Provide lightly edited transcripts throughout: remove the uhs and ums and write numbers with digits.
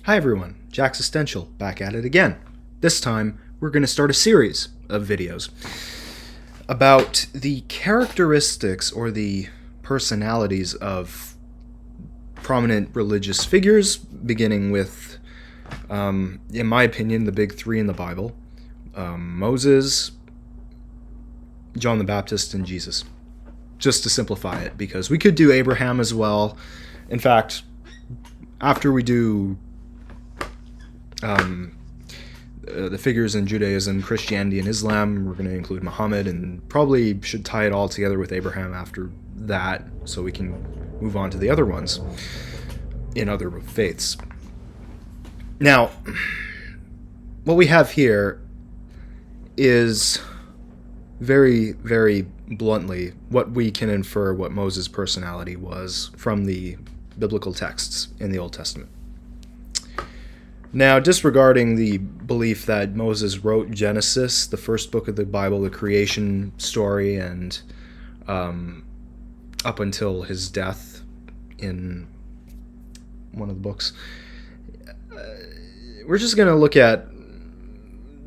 Hi everyone, Jacksistential back at it again. This time, we're going to start a series of videos about the characteristics or the personalities of prominent religious figures, beginning with, in my opinion, the big three in the Bible, Moses, John the Baptist, and Jesus. Just to simplify it, because we could do Abraham as well. In fact, after we do the figures in Judaism, Christianity, and Islam, we're going to include Muhammad, and probably should tie it all together with Abraham after that, so we can move on to the other ones in other faiths. Now, what we have here is very, very bluntly what we can infer what Moses' personality was from the biblical texts in the Old Testament. Now, disregarding the belief that Moses wrote Genesis, the first book of the Bible, the creation story, and up until his death in one of the books, we're just going to look at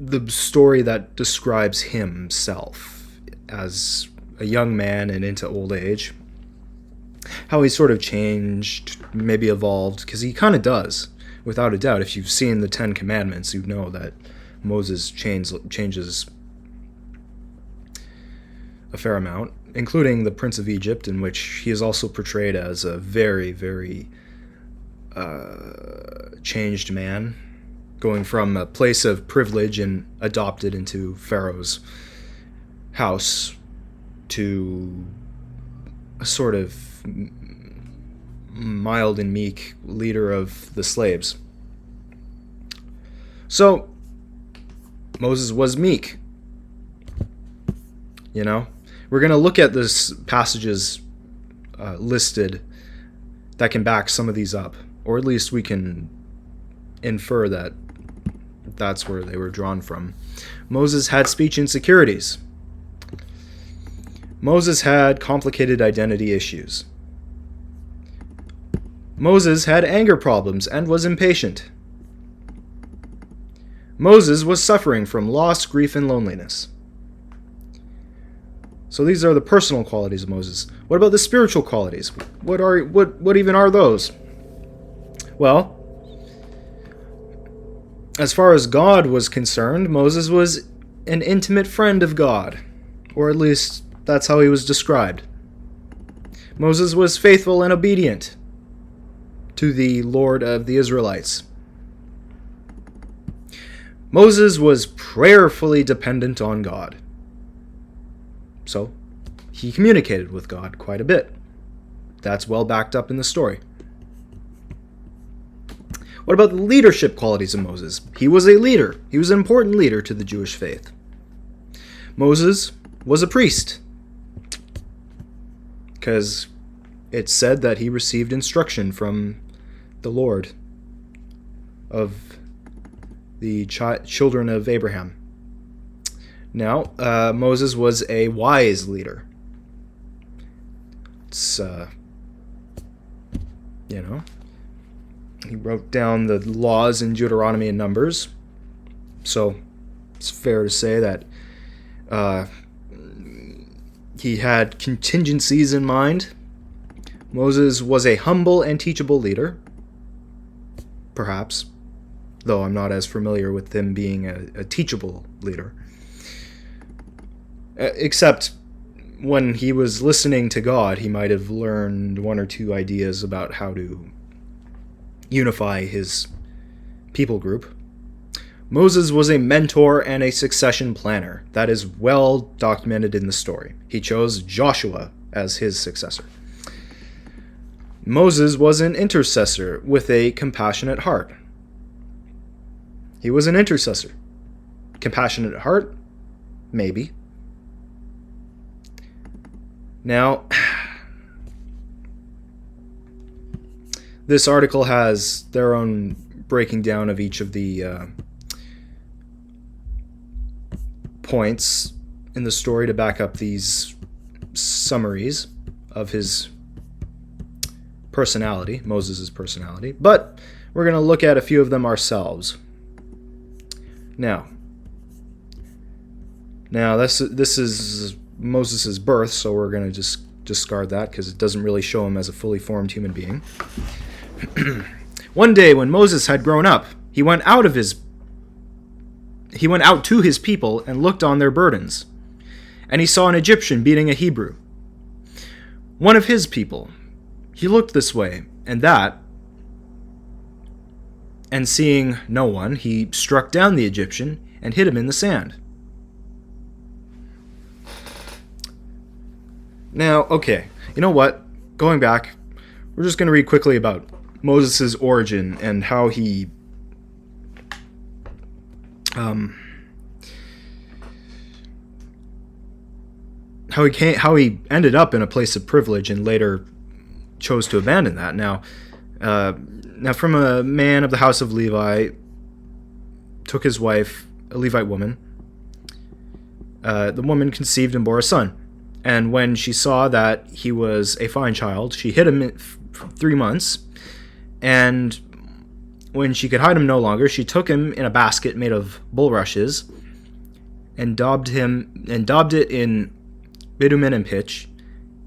the story that describes himself as a young man and into old age. How he sort of changed, maybe evolved, because he kind of does. Without a doubt, if you've seen the Ten Commandments, you know that Moses changes a fair amount, including the Prince of Egypt, in which he is also portrayed as a very, very changed man, going from a place of privilege and adopted into Pharaoh's house to a sort of mild and meek leader of the slaves. So, Moses was meek. You know? We're going to look at this passages listed that can back some of these up. Or at least we can infer that that's where they were drawn from. Moses had speech insecurities. Moses had complicated identity issues. Moses had anger problems and was impatient. Moses was suffering from loss, grief, and loneliness. So these are the personal qualities of Moses. What about the spiritual qualities? What even are those? Well, as far as God was concerned, Moses was an intimate friend of God, or at least that's how he was described. Moses was faithful and obedient to the Lord of the Israelites. Moses was prayerfully dependent on God. So, he communicated with God quite a bit. That's well backed up in the story. What about the leadership qualities of Moses? He was a leader. He was an important leader to the Jewish faith. Moses was a priest, because it's said that he received instruction from the Lord of the children of Abraham. Now, Moses was a wise leader. It's, he wrote down the laws in Deuteronomy and Numbers. So, it's fair to say that he had contingencies in mind. Moses was a humble and teachable leader. Perhaps, though I'm not as familiar with him being a teachable leader. Except when he was listening to God, he might have learned one or two ideas about how to unify his people group. Moses was a mentor and a succession planner. That is well documented in the story. He chose Joshua as his successor. Moses was an intercessor with a compassionate heart. He was an intercessor. Compassionate heart? Maybe. Now, this article has their own breaking down of each of the points in the story to back up these summaries of his personality, Moses' personality, but we're going to look at a few of them ourselves. Now this is Moses' birth, so we're going to just discard that because it doesn't really show him as a fully formed human being. One day when Moses had grown up, he went out to his people and looked on their burdens. And he saw an Egyptian beating a Hebrew, one of his people. He looked this way and that, and seeing no one, he struck down the Egyptian and hid him in the sand. Now, okay, you know what? Going back, we're just going to read quickly about Moses' origin and how he ended up in a place of privilege and later chose to abandon that. Now, from a man of the house of Levi, took his wife, a Levite woman. The woman conceived and bore a son. And when she saw that he was a fine child, she hid him for 3 months. And when she could hide him no longer, she took him in a basket made of bulrushes and daubed it in bitumen and pitch.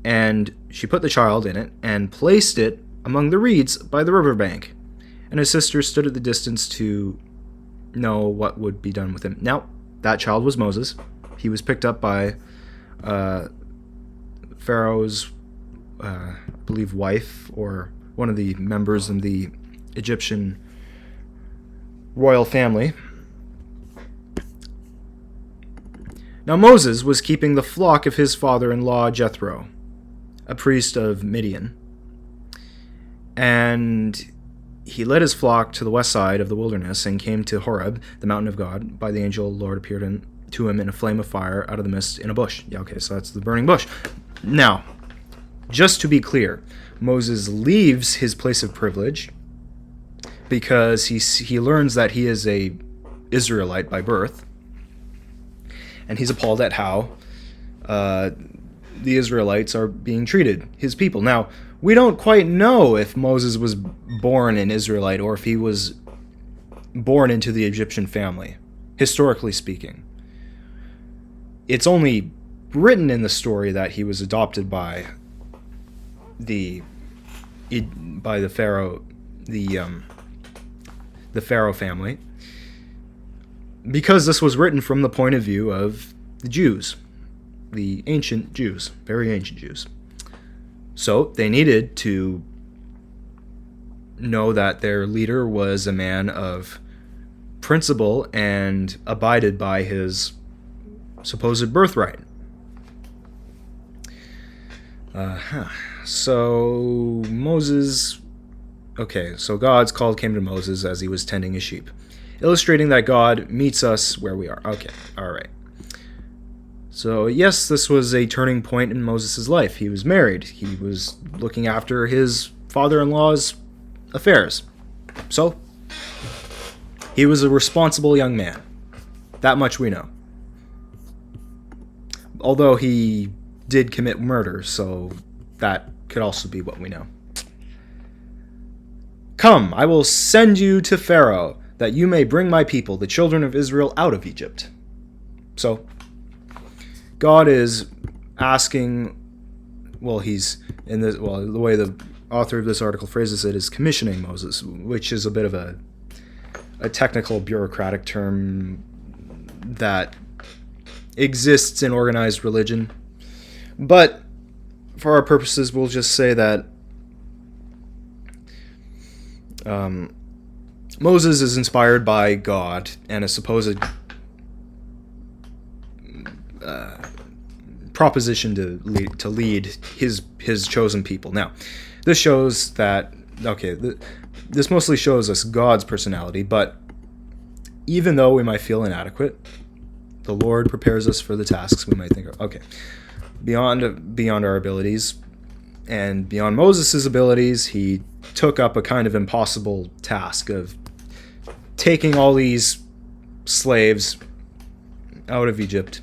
And she put the child in it and placed it among the reeds by the riverbank. And his sister stood at the distance to know what would be done with him. Now, that child was Moses. He was picked up by Pharaoh's, I believe, wife, or one of the members in the Egyptian royal family. Now Moses was keeping the flock of his father-in-law Jethro, a priest of Midian. And he led his flock to the west side of the wilderness and came to Horeb, the mountain of God. By the angel, the Lord appeared to him in a flame of fire out of the mist in a bush. Yeah, okay, so that's the burning bush. Now, just to be clear, Moses leaves his place of privilege because he learns that he is a Israelite by birth, and he's appalled at how the Israelites are being treated, his people. Now, we don't quite know if Moses was born an Israelite or if he was born into the Egyptian family, historically speaking. It's only written in the story that he was adopted by the Pharaoh, the Pharaoh family, because this was written from the point of view of the Jews, the ancient Jews, very ancient Jews. So they needed to know that their leader was a man of principle and abided by his supposed birthright. So Moses, okay, so God's call came to Moses as he was tending his sheep, illustrating that God meets us where we are. Okay, all right. So yes, this was a turning point in Moses' life. He was married. He was looking after his father-in-law's affairs. So he was a responsible young man. That much we know. Although he did commit murder, so that could also be what we know. Come, I will send you to Pharaoh, that you may bring my people, the children of Israel, out of Egypt. So God is asking, the way the author of this article phrases it is commissioning Moses, which is a bit of a technical bureaucratic term that exists in organized religion. But for our purposes, we'll just say that Moses is inspired by God and a supposed proposition to lead his chosen people. Now, this shows that, this mostly shows us God's personality, but even though we might feel inadequate, the Lord prepares us for the tasks we might think of. Beyond our abilities, and beyond Moses' abilities, he took up a kind of impossible task of taking all these slaves out of Egypt.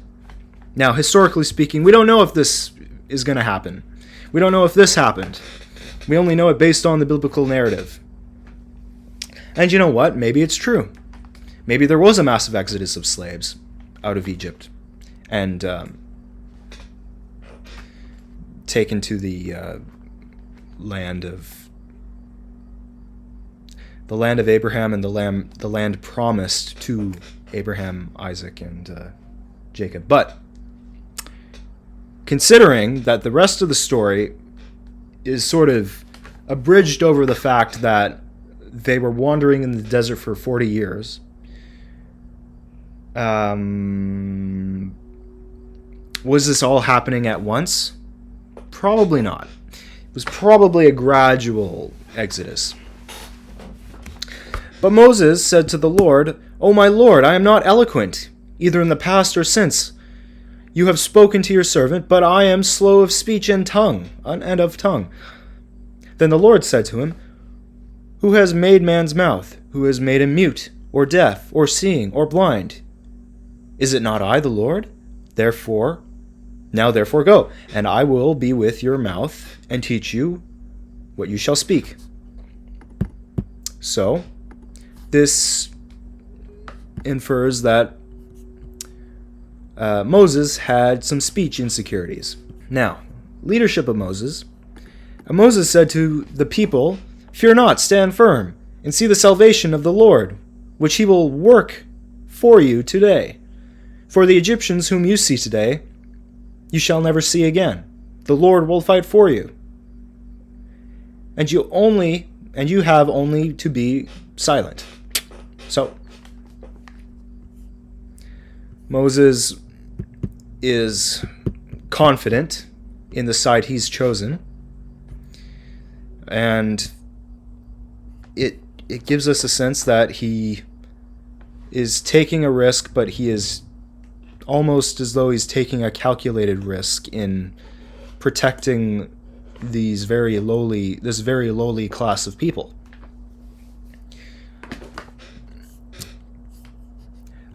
Now, historically speaking, we don't know if this is going to happen. We don't know if this happened. We only know it based on the biblical narrative. And you know what? Maybe it's true. Maybe there was a massive exodus of slaves out of Egypt and taken to the land of Abraham and the land promised to Abraham, Isaac, and Jacob. But considering that the rest of the story is sort of abridged over the fact that they were wandering in the desert for 40 years, was this all happening at once? Probably not. It was probably a gradual exodus. But Moses said to the Lord, "O my Lord, I am not eloquent, either in the past or since. You have spoken to your servant, but I am slow of speech and of tongue. Then the Lord said to him, Who has made man's mouth? Who has made him mute, or deaf, or seeing, or blind? Is it not I, the Lord? Therefore go, and I will be with your mouth, and teach you what you shall speak." So, this infers that Moses had some speech insecurities. Now, leadership of Moses. Moses said to the people, "Fear not, stand firm, and see the salvation of the Lord, which he will work for you today. For the Egyptians whom you see today, you shall never see again. The Lord will fight for you. And you have only to be silent." So, Moses is confident in the side he's chosen, and it gives us a sense that he is taking a risk, but he is almost as though he's taking a calculated risk in protecting this very lowly class of people.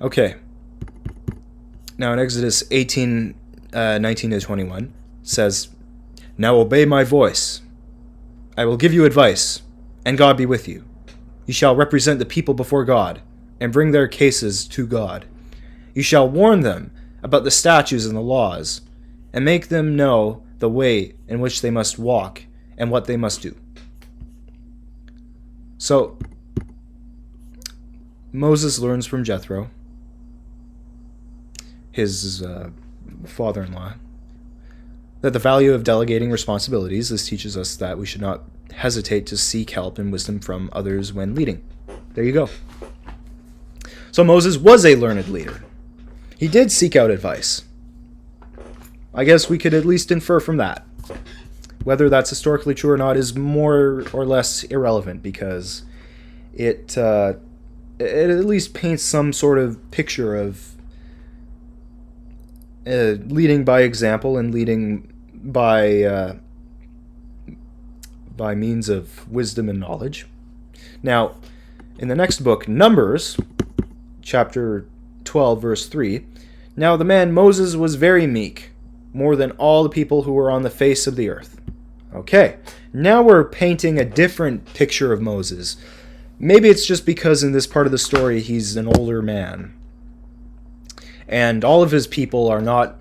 Okay. Now in Exodus 18, 19 to 21, it says, "Now obey my voice. I will give you advice, and God be with you. You shall represent the people before God, and bring their cases to God. You shall warn them about the statutes and the laws, and make them know the way in which they must walk, and what they must do." So, Moses learns from Jethro, his father-in-law, that the value of delegating responsibilities. This teaches us that we should not hesitate to seek help and wisdom from others when leading. There you go. So Moses was a learned leader. He did seek out advice. I guess we could at least infer from that. Whether that's historically true or not is more or less irrelevant, because it at least paints some sort of picture of leading by example and leading by means of wisdom and knowledge. Now, in the next book, Numbers, chapter 12, verse 3, "Now the man Moses was very meek, more than all the people who were on the face of the earth." Okay, now we're painting a different picture of Moses. Maybe it's just because in this part of the story he's an older man, and all of his people are not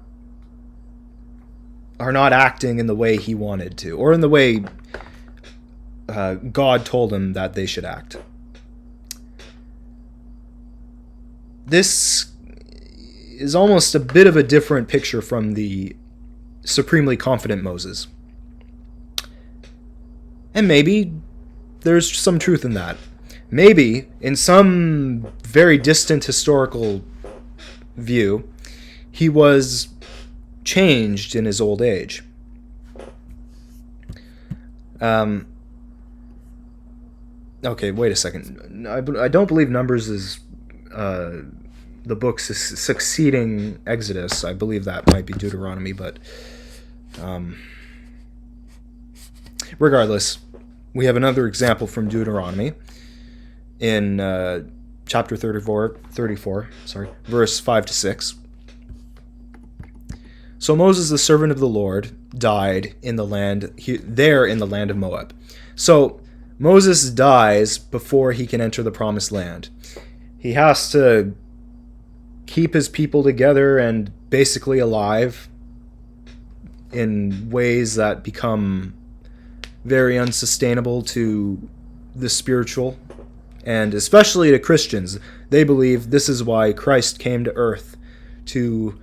acting in the way he wanted to, or in the way God told him that they should act. This is almost a bit of a different picture from the supremely confident Moses. And maybe there's some truth in that. Maybe, in some very distant historical view, he was changed in his old age. Okay, wait a second. I don't believe Numbers is the book succeeding Exodus. I believe that might be Deuteronomy, but regardless, we have another example from Deuteronomy in chapter 34, verse 5 to 6. "So Moses, the servant of the Lord, died in the land, there in the land of Moab. So Moses dies before he can enter the promised land. He has to keep his people together and basically alive in ways that become very unsustainable to the spiritual, and especially to Christians. They believe this is why Christ came to earth, to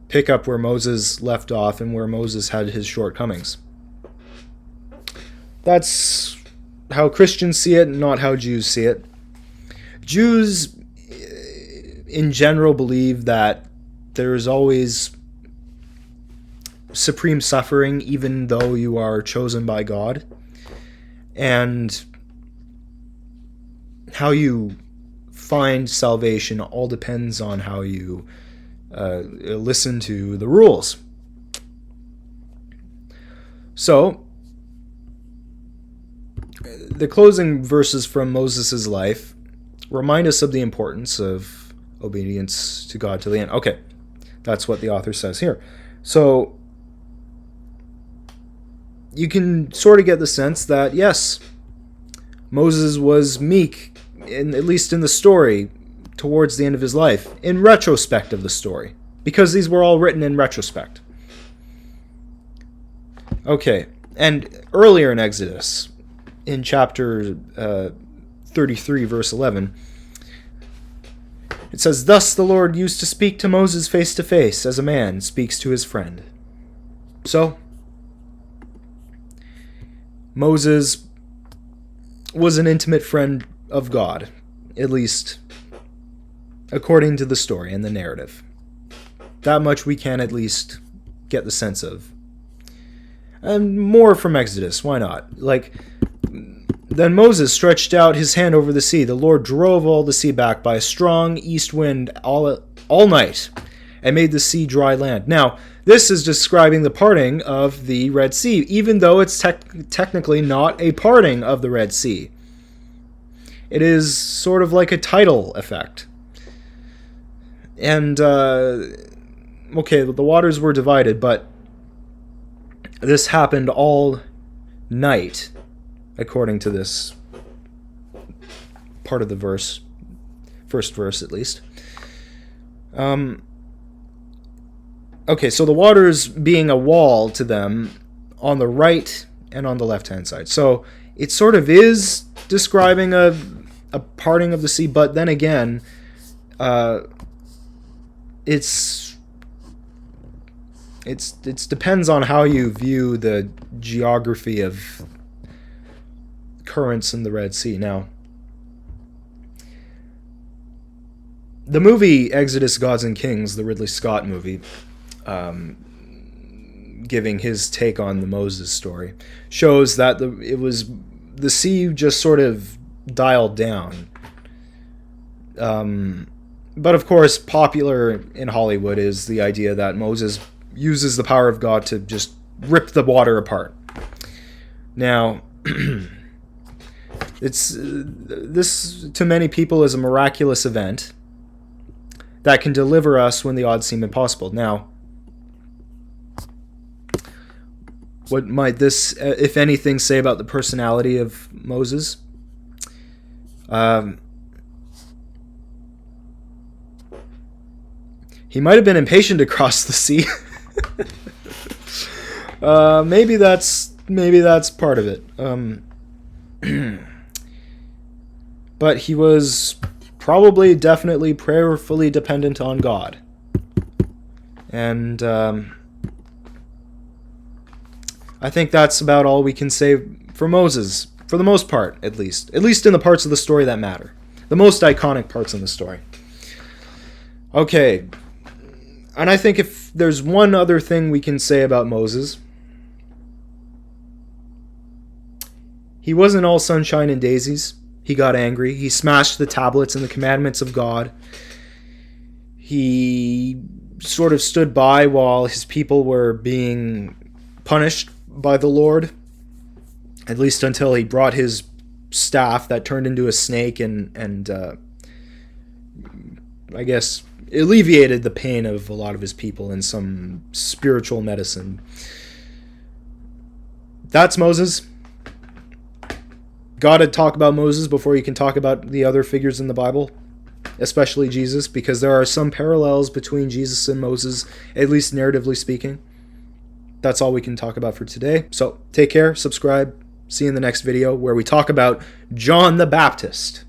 pick up where Moses left off and where Moses had his shortcomings. That's how Christians see it, not how Jews see it. Jews, in general, believe that there is always supreme suffering, even though you are chosen by God. And how you find salvation all depends on how you listen to the rules. So, the closing verses from Moses' life remind us of the importance of obedience to God to the end. Okay, that's what the author says here. So, you can sort of get the sense that, yes, Moses was meek, at least in the story, towards the end of his life, in retrospect of the story, because these were all written in retrospect. Okay, and earlier in Exodus, in chapter 33, verse 11, it says, "Thus the Lord used to speak to Moses face to face, as a man speaks to his friend." So, Moses was an intimate friend of God, at least according to the story and the narrative. That much we can at least get the sense of. And more from Exodus, why not? Then Moses stretched out his hand over the sea. The Lord drove all the sea back by a strong east wind all night, and made the sea dry land. Now, this is describing the parting of the Red Sea, even though it's technically not a parting of the Red Sea. It is sort of like a tidal effect. And, okay, the waters were divided, but this happened all night, according to this part of the verse, first verse at least. Okay, so the waters being a wall to them on the right and on the left-hand side. So it sort of is describing a parting of the sea, but then again, it's depends on how you view the geography of currents in the Red Sea. Now, the movie Exodus, Gods and Kings, the Ridley Scott movie, giving his take on the Moses story, shows that the sea just sort of dialed down. But of course, popular in Hollywood is the idea that Moses uses the power of God to just rip the water apart. Now, this to many people is a miraculous event that can deliver us when the odds seem impossible. Now, what might this, if anything, say about the personality of Moses? He might have been impatient to cross the sea. Maybe that's part of it. But he was probably definitely prayerfully dependent on God. And I think that's about all we can say for Moses, for the most part, at least in the parts of the story that matter, the most iconic parts in the story. Okay, and I think if there's one other thing we can say about Moses, he wasn't all sunshine and daisies. He got angry. He smashed the tablets and the commandments of God. He sort of stood by while his people were being punished by the Lord, at least until he brought his staff that turned into a snake and I guess alleviated the pain of a lot of his people in some spiritual medicine. That's Moses. Gotta talk about Moses before you can talk about the other figures in the Bible, especially Jesus, because there are some parallels between Jesus and Moses, at least narratively speaking. That's all we can talk about for today. So take care, subscribe, see you in the next video where we talk about John the Baptist.